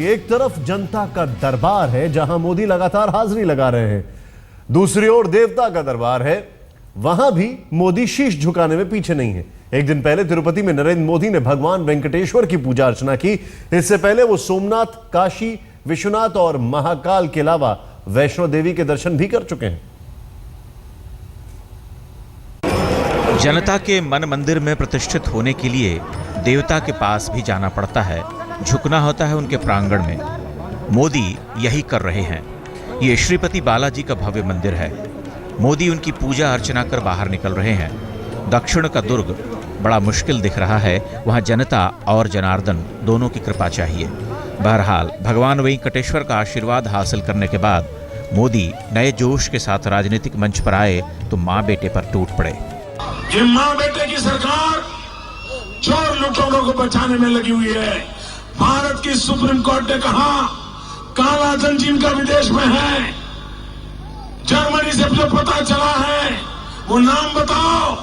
एक तरफ जनता का दरबार है जहां मोदी लगातार हाजिरी लगा रहे हैं, दूसरी ओर देवता का दरबार है, वहां भी मोदी शीश झुकाने में पीछे नहीं है। एक दिन पहले तिरुपति में नरेंद्र मोदी ने भगवान वेंकटेश्वर की पूजा अर्चना की। इससे पहले वो सोमनाथ, काशी विश्वनाथ और महाकाल के अलावा वैष्णो देवी के दर्शन भी कर चुके हैं। जनता के मन मंदिर में प्रतिष्ठित होने के लिए देवता के पास भी जाना पड़ता है, झुकना होता है उनके प्रांगण में। मोदी यही कर रहे हैं। ये श्रीपति बालाजी का भव्य मंदिर है। मोदी उनकी पूजा अर्चना कर बाहर निकल रहे हैं। दक्षिण का दुर्ग बड़ा मुश्किल दिख रहा है, वहाँ जनता और जनार्दन दोनों की कृपा चाहिए। बहरहाल भगवान वेंकटेश्वर का आशीर्वाद हासिल करने के बाद मोदी नए जोश के साथ राजनीतिक मंच पर आए तो माँ बेटे पर टूट पड़े। ये माँ बेटे की सरकार चोर लुटेरों को बचाने में लगी हुई है। भारत की सुप्रीम कोर्ट ने कहा काला धन जिनका विदेश में है, जर्मनी से जो पता चला है वो नाम बताओ।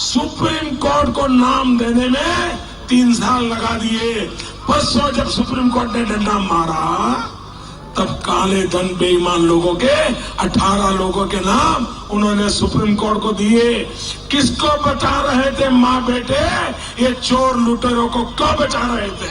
सुप्रीम कोर्ट को नाम देने में 3 साल लगा दिए। परसों जब सुप्रीम कोर्ट ने डंडा मारा तब काले धन बेईमान लोगों के 18 लोगों के नाम उन्होंने सुप्रीम कोर्ट को दिए। किसको बचा रहे थे माँ बेटे? ये चोर लुटेरों को क्यों बचा रहे थे?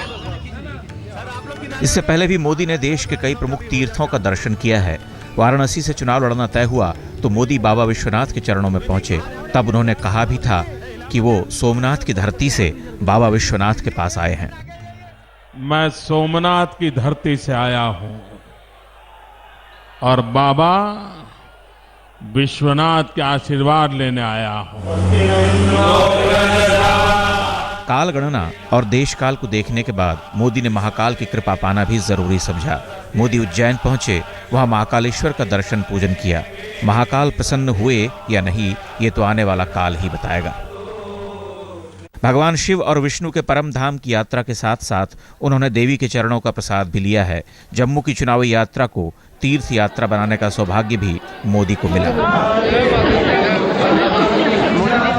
इससे पहले भी मोदी ने देश के कई प्रमुख तीर्थों का दर्शन किया है। वाराणसी से चुनाव लड़ना तय हुआ तो मोदी बाबा विश्वनाथ के चरणों में पहुंचे। तब उन्होंने कहा भी था कि वो सोमनाथ की धरती से बाबा विश्वनाथ के पास आए हैं। मैं सोमनाथ की धरती से आया हूं और बाबा विश्वनाथ के आशीर्वाद लेने आया हूं। काल गणना और देश काल को देखने के बाद मोदी ने महाकाल की कृपा पाना भी जरूरी समझा। मोदी उज्जैन पहुंचे, वहां महाकालेश्वर का दर्शन पूजन किया। महाकाल प्रसन्न हुए या नहीं ये तो आने वाला काल ही बताएगा। भगवान शिव और विष्णु के परम धाम की यात्रा के साथ साथ उन्होंने देवी के चरणों का प्रसाद भी लिया है। जम्मू की चुनावी यात्रा को तीर्थ यात्रा बनाने का सौभाग्य भी मोदी को मिला।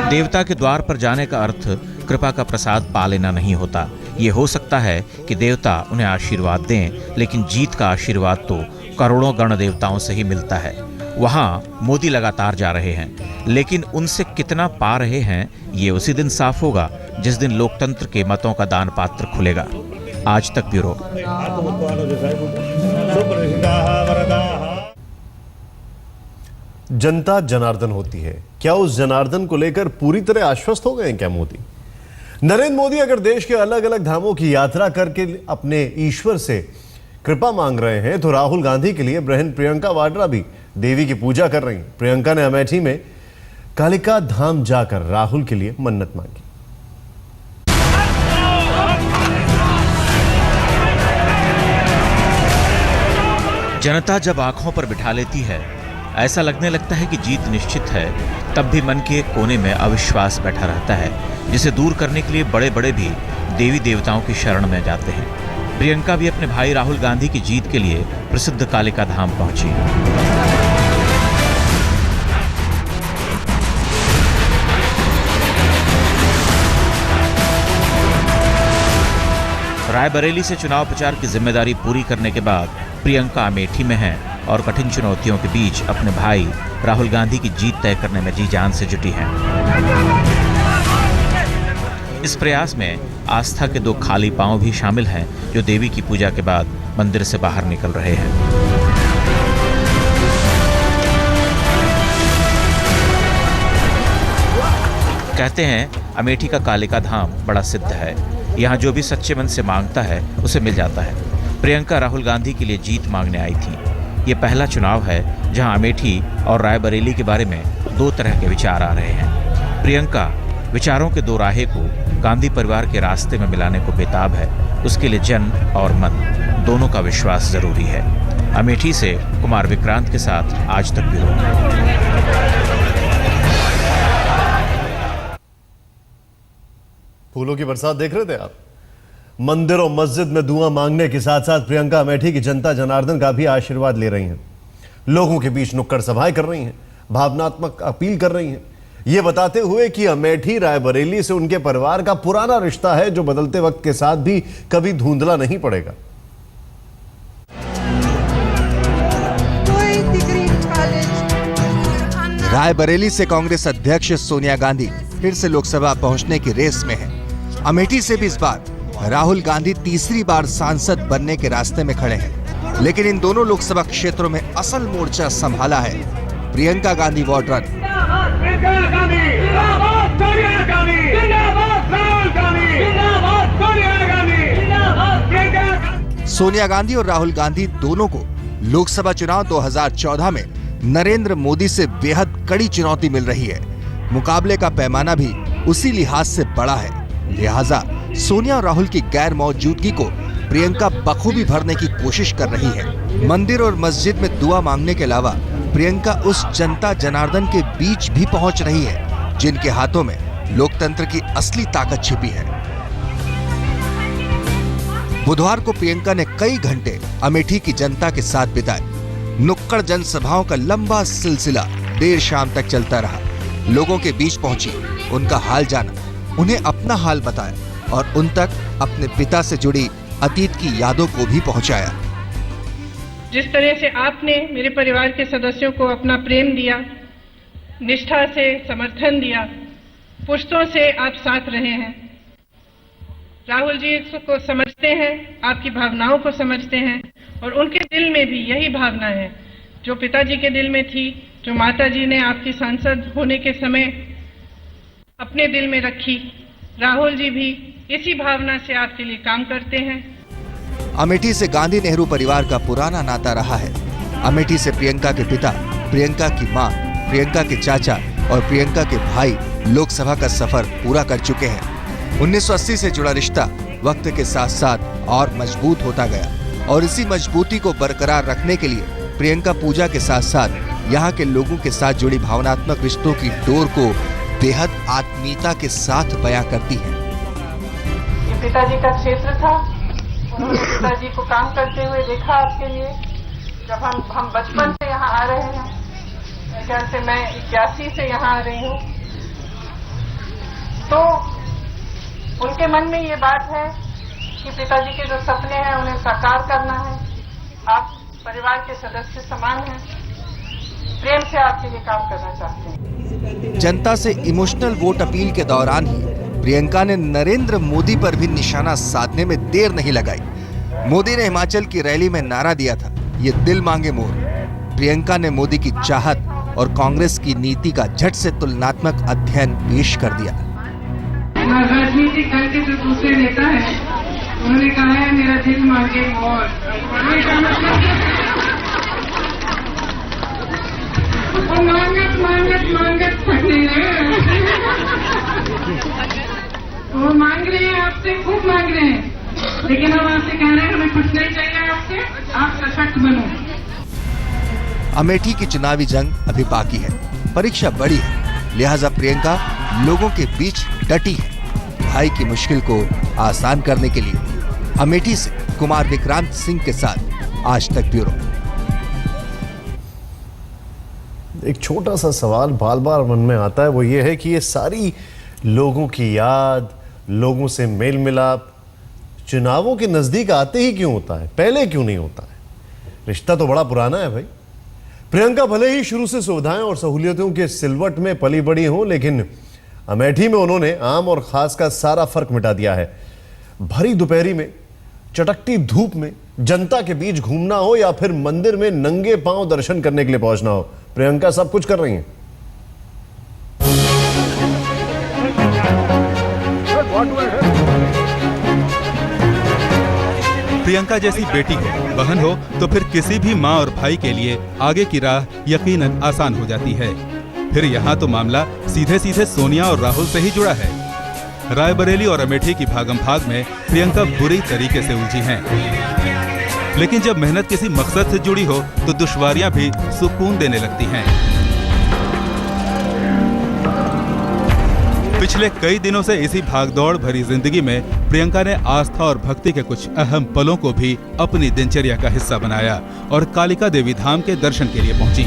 देवता के द्वार पर जाने का अर्थ कृपा का प्रसाद पा लेना नहीं होता। ये हो सकता है कि देवता उन्हें आशीर्वाद दें, लेकिन जीत का आशीर्वाद तो करोड़ों गण देवताओं से ही मिलता है। वहाँ मोदी लगातार जा रहे हैं, लेकिन उनसे कितना पा रहे हैं ये उसी दिन साफ होगा जिस दिन लोकतंत्र के मतों का दान पात्र खुलेगा। आज तक ब्यूरो। जनता जनार्दन होती है, क्या उस जनार्दन को लेकर पूरी तरह आश्वस्त हो गए क्या मोदी? नरेंद्र मोदी अगर देश के अलग अलग धामों की यात्रा करके अपने ईश्वर से कृपा मांग रहे हैं तो राहुल गांधी के लिए बहन प्रियंका वाड्रा भी देवी की पूजा कर रही हैं। प्रियंका ने अमेठी में कालिका धाम जाकर राहुल के लिए मन्नत मांगी। जनता जब आंखों पर बिठा लेती है, ऐसा लगने लगता है कि जीत निश्चित है, तब भी मन के एक कोने में अविश्वास बैठा रहता है, जिसे दूर करने के लिए बड़े बड़े भी देवी देवताओं की शरण में जाते हैं। प्रियंका भी अपने भाई राहुल गांधी की जीत के लिए प्रसिद्ध कालिका धाम पहुंची। रायबरेली से चुनाव प्रचार की जिम्मेदारी पूरी करने के बाद प्रियंका अमेठी में हैं और कठिन चुनौतियों के बीच अपने भाई राहुल गांधी की जीत तय करने में जी जान से जुटी हैं। इस प्रयास में आस्था के 2 खाली पांव भी शामिल हैं जो देवी की पूजा के बाद मंदिर से बाहर निकल रहे हैं। कहते हैं अमेठी का कालिका धाम बड़ा सिद्ध है। यहाँ जो भी सच्चे मन से मांगता है उसे मिल जाता है। प्रियंका राहुल गांधी के लिए जीत मांगने आई थी। ये पहला चुनाव है जहां अमेठी और रायबरेली के बारे में 2 तरह के विचार आ रहे हैं। प्रियंका विचारों के 2 राहे को गांधी परिवार के रास्ते में मिलाने को बेताब है। उसके लिए जन और मन दोनों का विश्वास जरूरी है। अमेठी से कुमार विक्रांत के साथ आज तक ब्यूरो। फूलों की बरसात देख रहे थे आप? मंदिर और मस्जिद में दुआ मांगने के साथ साथ प्रियंका अमेठी की जनता जनार्दन का भी आशीर्वाद ले रही हैं। लोगों के बीच नुक्कड़ सभाएं कर रही हैं, भावनात्मक अपील कर रही हैं, ये बताते हुए कि अमेठी रायबरेली से उनके परिवार का पुराना रिश्ता है जो बदलते वक्त के साथ भी कभी धुंधला नहीं पड़ेगा। रायबरेली से कांग्रेस अध्यक्ष सोनिया गांधी फिर से लोकसभा पहुंचने की रेस में है। अमेठी से भी इस बार राहुल गांधी तीसरी बार सांसद बनने के रास्ते में खड़े हैं, लेकिन इन दोनों लोकसभा क्षेत्रों में असल मोर्चा संभाला है प्रियंका गांधी वार्ड। सोनिया गांधी और राहुल गांधी दोनों को लोकसभा चुनाव 2014 में नरेंद्र मोदी से बेहद कड़ी चुनौती मिल रही है। मुकाबले का पैमाना भी उसी लिहाज से बड़ा है, लिहाजा सोनिया और राहुल की गैर मौजूदगी को प्रियंका बखूबी भरने की कोशिश कर रही है। मंदिर और मस्जिद में दुआ मांगने के अलावा प्रियंका उस जनता जनार्दन के बीच भी पहुंच रही है जिनके हाथों में लोकतंत्र की असली ताकत छिपी है। बुधवार को प्रियंका ने कई घंटे अमेठी की जनता के साथ बिताए। नुक्कड़ जनसभाओं का लंबा सिलसिला देर शाम तक चलता रहा। लोगों के बीच पहुंची, उनका हाल जाना, उन्हें अपना हाल बताया और उन तक अपने पिता से जुड़ी अतीत की यादों को भी पहुंचाया। जिस तरह से आपने मेरे परिवार के सदस्यों को अपना प्रेम दिया, निष्ठा से समर्थन दिया, पुश्तों से आप साथ रहे हैं। राहुल जी को समझते हैं, आपकी भावनाओं को समझते हैं और उनके दिल में भी यही भावना है जो पिताजी के दिल में थी, जो माताजी ने आपकी सांसद होने के समय अपने दिल में रखी। राहुल जी भी इसी भावना से आपके लिए काम करते हैं। अमेठी से गांधी नेहरू परिवार का पुराना नाता रहा है। अमेठी से प्रियंका के पिता, प्रियंका की मां, प्रियंका के चाचा और प्रियंका के भाई लोकसभा का सफर पूरा कर चुके हैं। 1980 से जुड़ा रिश्ता वक्त के साथ साथ और मजबूत होता गया और इसी मजबूती को बरकरार रखने के लिए प्रियंका पूजा के साथ साथ यहाँ के लोगों के साथ जुड़ी भावनात्मक रिश्तों की डोर को बेहद आत्मीयता के साथ बयां करती है। ये पिताजी का क्षेत्र था, उन्होंने पिताजी को काम करते हुए देखा आपके लिए। जब हम बचपन से यहाँ आ रहे हैं, क्या से मैं 81 से यहाँ आ रही हूँ, तो उनके मन में ये बात है कि पिताजी के जो सपने हैं उन्हें साकार करना है। आप परिवार के सदस्य समान हैं, प्रेम से आपके लिए काम करना चाहते हैं। जनता से इमोशनल वोट अपील के दौरान ही प्रियंका ने नरेंद्र मोदी पर भी निशाना साधने में देर नहीं लगाई। मोदी ने हिमाचल की रैली में नारा दिया था, ये दिल मांगे मोर। प्रियंका ने मोदी की चाहत और कांग्रेस की नीति का झट से तुलनात्मक अध्ययन पेश कर दिया। राजनीतिक दल के जो दूसरे नेता हैं, उन्होंने कहा है मेरा दिल मांगे मोर। और मांगत फटे हैं। वो मांग रहे हैं आपसे, खूब मांग रहे हैं, लेकिन हम आपसे कह रहे हैं हमें कुछ नहीं चाहिए आपसे, आप सशक्त बनो। अमेठी की चुनावी जंग अभी बाकी है, परीक्षा बड़ी है, लिहाजा प्रियंका लोगों के बीच डटी है। भाई की मुश्किल को आसान करने के लिए अमेठी से कुमार विक्रांत सिंह के साथ आज तक ब्यूरो। एक छोटा सा सवाल बार बार मन में आता है, वो ये है कि ये सारी लोगों की याद, लोगों से मेल मिलाप चुनावों के नजदीक आते ही क्यों होता है, पहले क्यों नहीं होता है? रिश्ता तो बड़ा पुराना है भाई। प्रियंका भले ही शुरू से सुविधाएं और सहूलियतों के सिलवट में पली बड़ी हो, लेकिन अमेठी में उन्होंने आम और खास का सारा फर्क मिटा दिया है। भरी दोपहरी में चटकती धूप में जनता के बीच घूमना हो या फिर मंदिर में नंगे पांव दर्शन करने के लिए पहुंचना हो, प्रियंका सब कुछ कर रही हैं। प्रियंका जैसी बेटी हो, बहन हो तो फिर किसी भी माँ और भाई के लिए आगे की राह यकीनन आसान हो जाती है। फिर यहाँ तो मामला सीधे सीधे सोनिया और राहुल से ही जुड़ा है। रायबरेली और अमेठी की भागम भाग में प्रियंका बुरी तरीके से उलझी हैं। लेकिन जब मेहनत किसी मकसद से जुड़ी हो तो दुश्वारियां भी सुकून देने लगती हैं। पिछले कई दिनों से इसी भागदौड़ भरी जिंदगी में प्रियंका ने आस्था और भक्ति के कुछ अहम पलों को भी अपनी दिनचर्या का हिस्सा बनाया और कालिका देवी धाम के दर्शन के लिए पहुंची।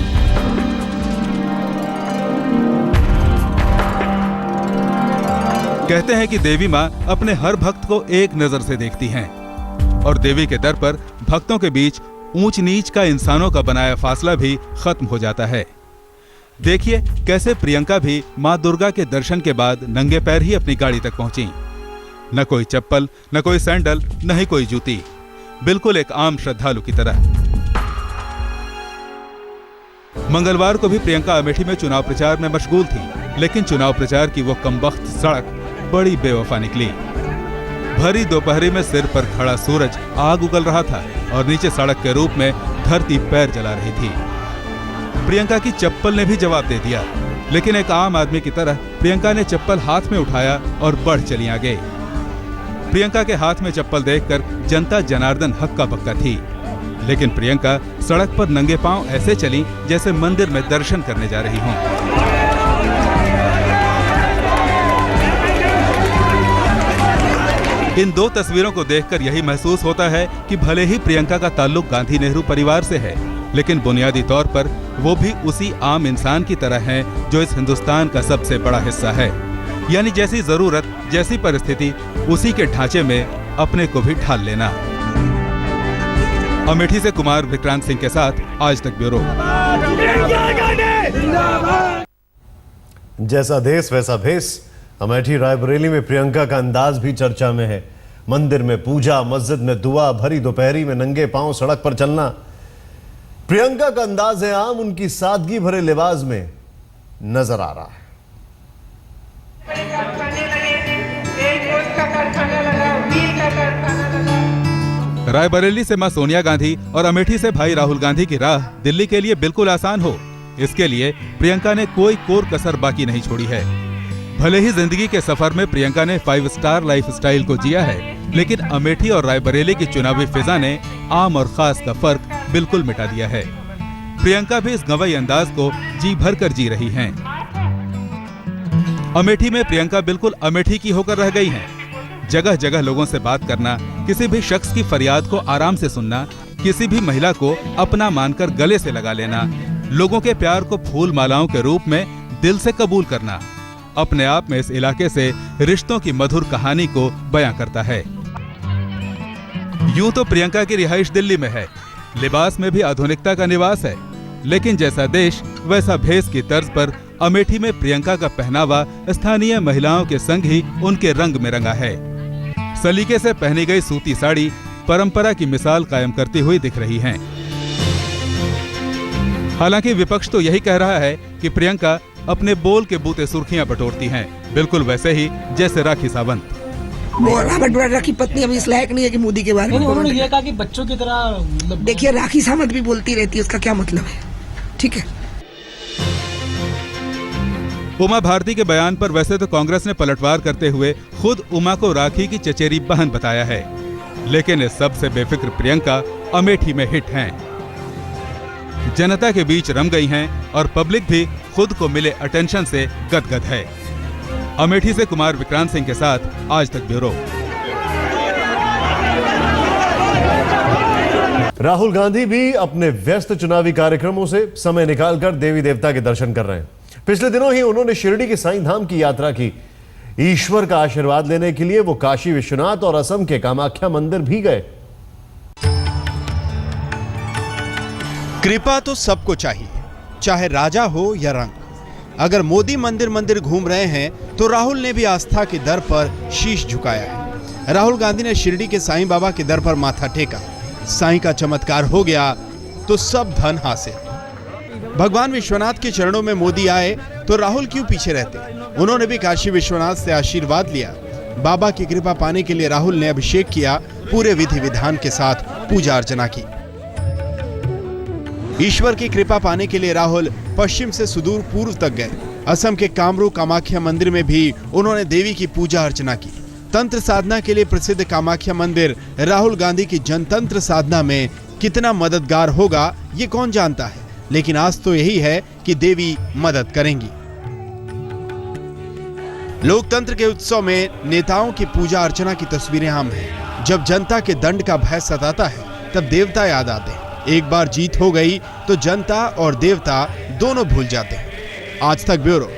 कहते हैं कि देवी माँ अपने हर भक्त को एक नजर से देखती हैं और देवी के दर पर भक्तों के बीच ऊंच नीच का इंसानों का बनाया फासला भी खत्म हो जाता है। देखिए कैसे प्रियंका भी माँ दुर्गा के दर्शन के बाद नंगे पैर ही अपनी गाड़ी तक पहुंची। न कोई चप्पल, न कोई सैंडल, न ही कोई जूती, बिल्कुल एक आम श्रद्धालु की तरह। मंगलवार को भी प्रियंका अमेठी में चुनाव प्रचार में मशगूल थी, लेकिन चुनाव प्रचार की वो कमबख्त सड़क बड़ी बेवफा निकली। भरी दोपहरी में सिर पर खड़ा सूरज आग उगल रहा था और नीचे सड़क के रूप में धरती पैर जला रही थी। प्रियंका की चप्पल ने भी जवाब दे दिया, लेकिन एक आम आदमी की तरह प्रियंका ने चप्पल हाथ में उठाया और बढ़ चली आगे। प्रियंका के हाथ में चप्पल देखकर जनता जनार्दन हक्का बक्का थी, लेकिन प्रियंका सड़क पर नंगे पांव ऐसे चली जैसे मंदिर में दर्शन करने जा रही हों। इन दो तस्वीरों को देखकर यही महसूस होता है कि भले ही प्रियंका का ताल्लुक गांधी नेहरू परिवार से है, लेकिन बुनियादी तौर पर वो भी उसी आम इंसान की तरह हैं जो इस हिंदुस्तान का सबसे बड़ा हिस्सा है। यानी जैसी जरूरत, जैसी परिस्थिति, उसी के ढांचे में अपने को भी ढाल लेना। अमेठी से कुमार विक्रांत सिंह के साथ आज तक ब्यूरो। जैसा देश वैसा भेष। अमेठी रायबरेली में प्रियंका का अंदाज भी चर्चा में है। मंदिर में पूजा, मस्जिद में दुआ, भरी दोपहरी में नंगे पांव सड़क पर चलना। प्रियंका का अंदाज है आम, उनकी सादगी भरे लिबास में नजर आ रहा है। रायबरेली से मां सोनिया गांधी और अमेठी से भाई राहुल गांधी की राह दिल्ली के लिए बिल्कुल आसान हो, इसके लिए प्रियंका ने कोई कोर कसर बाकी नहीं छोड़ी है। भले ही जिंदगी के सफर में प्रियंका ने 5 स्टार लाइफस्टाइल को जिया है, लेकिन अमेठी और रायबरेली की चुनावी फिजा ने आम और खास का फर्क बिल्कुल मिटा दिया है। प्रियंका भी इस गंवई अंदाज को जी भर कर जी रही हैं। अमेठी में प्रियंका बिल्कुल अमेठी की होकर रह गई हैं। जगह जगह लोगों से बात करना, किसी भी शख्स की फरियाद को आराम से सुनना, किसी भी महिला को अपना मानकर गले से लगा लेना, लोगों के प्यार को फूल मालाओं के रूप में दिल से कबूल करना, अपने आप में इस इलाके से रिश्तों की मधुर कहानी को बयां करता है। यूं तो प्रियंका की रिहाइश दिल्ली में है, लिबास में भी आधुनिकता का निवास है, लेकिन जैसा देश वैसा भेष की तर्ज पर अमेठी में प्रियंका का पहनावा स्थानीय महिलाओं के संग ही उनके रंग में रंगा है। सलीके से पहनी गई सूती साड़ी परंपरा की मिसाल कायम करती हुई दिख रही हैं। हालांकि विपक्ष तो यही कह रहा है कि प्रियंका अपने बोल के बूते सुर्खियां बटोरती हैं, बिल्कुल वैसे ही जैसे राखी सावंत। रॉबर्ट वाड्रा की पत्नी अभी इस लायक नहीं है कि मोदी के बारे में उन्होंने ये कहा कि बच्चों की तरह देखिए राखी सावंत भी बोलती रहती है, उसका क्या मतलब है? ठीक है। उमा भारती के बयान पर वैसे तो कांग्रेस ने पलटवार करते हुए खुद उमा को राखी की चचेरी बहन बताया है, लेकिन इस सबसे बेफिक्र प्रियंका अमेठी में हिट हैं। जनता के बीच रम गई हैं और पब्लिक भी खुद को मिले अटेंशन से गदगद है। अमेठी से कुमार विक्रांत सिंह के साथ आज तक ब्यूरो। राहुल गांधी भी अपने व्यस्त चुनावी कार्यक्रमों से समय निकालकर देवी देवता के दर्शन कर रहे हैं। पिछले दिनों ही उन्होंने शिरडी के साईं धाम की यात्रा की। ईश्वर का आशीर्वाद लेने के लिए वो काशी विश्वनाथ और असम के कामाख्या मंदिर भी गए। कृपा तो सबको चाहिए, चाहे राजा हो या रंग। अगर मोदी मंदिर मंदिर घूम रहे हैं तो राहुल ने भी आस्था के दर पर शीश झुकाया है। राहुल गांधी ने शिरडी के साईं बाबा के दर पर माथा टेका। साईं का चमत्कार हो गया तो सब धन हासिल। भगवान विश्वनाथ के चरणों में मोदी आए तो राहुल क्यों पीछे रहते? उन्होंने भी काशी विश्वनाथ से आशीर्वाद लिया। बाबा की कृपा पाने के लिए राहुल ने अभिषेक किया, पूरे विधि विधान के साथ पूजा अर्चना की। ईश्वर की कृपा पाने के लिए राहुल पश्चिम से सुदूर पूर्व तक गए। असम के कामरू कामाख्या मंदिर में भी उन्होंने देवी की पूजा अर्चना की। तंत्र साधना के लिए प्रसिद्ध कामाख्या मंदिर राहुल गांधी की जनतंत्र साधना में कितना मददगार होगा ये कौन जानता है, लेकिन आज तो यही है कि देवी मदद करेंगी। लोकतंत्र के उत्सव में नेताओं की पूजा अर्चना की तस्वीरें आम हैं। जब जनता के दंड का भय सताता है तब देवता याद आते हैं। एक बार जीत हो गई तो जनता और देवता दोनों भूल जाते हैं। आज तक ब्यूरो।